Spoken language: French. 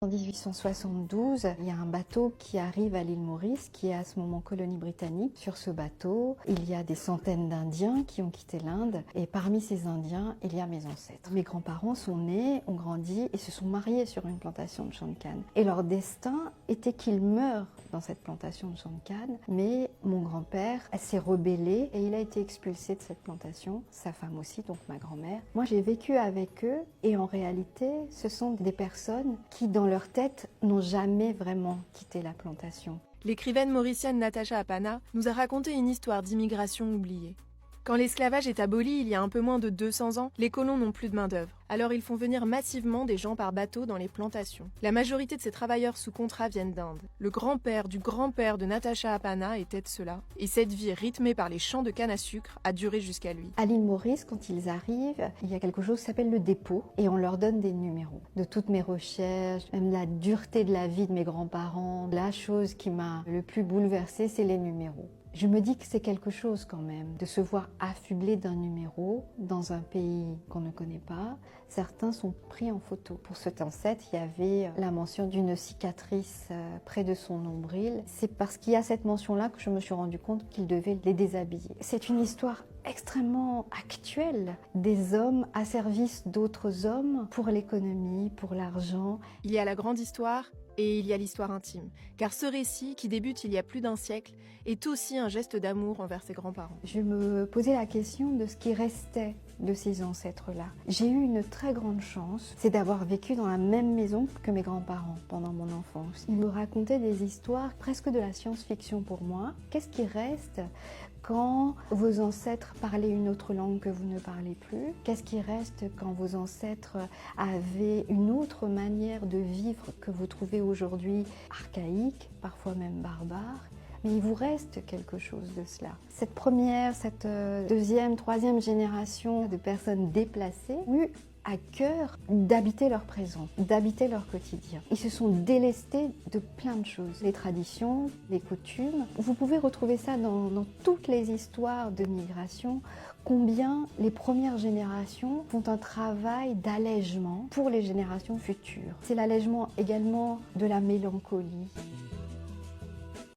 En 1872, il y a un bateau qui arrive à l'île Maurice, qui est à ce moment colonie britannique. Sur ce bateau, il y a des centaines d'Indiens qui ont quitté l'Inde. Et parmi ces Indiens, il y a mes ancêtres. Mes grands-parents sont nés, ont grandi et se sont mariés sur une plantation de champs de canne. Et leur destin était qu'ils meurent dans cette plantation de champs de canne. Mais mon grand-père s'est rebellé et il a été expulsé de cette plantation. Sa femme aussi, donc ma grand-mère. Moi, j'ai vécu avec eux et en réalité, ce sont des personnes qui, dans leur tête, n'ont jamais vraiment quitté la plantation. L'écrivaine mauricienne Natacha Apana nous a raconté une histoire d'immigration oubliée. Quand l'esclavage est aboli il y a un peu moins de 200 ans, les colons n'ont plus de main-d'œuvre. Alors ils font venir massivement des gens par bateau dans les plantations. La majorité de ces travailleurs sous contrat viennent d'Inde. Le grand-père de Natacha Apana était de cela. Et cette vie rythmée par les champs de canne à sucre a duré jusqu'à lui. À l'île Maurice, quand ils arrivent, il y a quelque chose qui s'appelle le dépôt et on leur donne des numéros. De toutes mes recherches, même la dureté de la vie de mes grands-parents, la chose qui m'a le plus bouleversée, c'est les numéros. Je me dis que c'est quelque chose quand même, de se voir affublé d'un numéro dans un pays qu'on ne connaît pas. Certains sont pris en photo. Pour cet ancêtre, il y avait la mention d'une cicatrice près de son nombril. C'est parce qu'il y a cette mention-là que je me suis rendu compte qu'il devait les déshabiller. C'est une histoire extrêmement actuelle des hommes à service d'autres hommes pour l'économie, pour l'argent. Il y a la grande histoire et il y a l'histoire intime. Car ce récit, qui débute il y a plus d'un siècle, est aussi un geste d'amour envers ses grands-parents. Je me posais la question de ce qui restait de ces ancêtres-là. J'ai eu une très grande chance, c'est d'avoir vécu dans la même maison que mes grands-parents pendant mon enfance. Ils me racontaient des histoires presque de la science-fiction pour moi. Qu'est-ce qui reste quand vos ancêtres parlaient une autre langue que vous ne parlez plus? Qu'est-ce qui reste quand vos ancêtres avaient une autre manière de vivre que vous trouvez aujourd'hui archaïque, parfois même barbare? Mais il vous reste quelque chose de cela. Cette première, cette deuxième, troisième génération de personnes déplacées ont eu à cœur d'habiter leur présent, d'habiter leur quotidien. Ils se sont délestés de plein de choses. Les traditions, les coutumes. Vous pouvez retrouver ça dans toutes les histoires de migration, combien les premières générations font un travail d'allègement pour les générations futures. C'est l'allègement également de la mélancolie.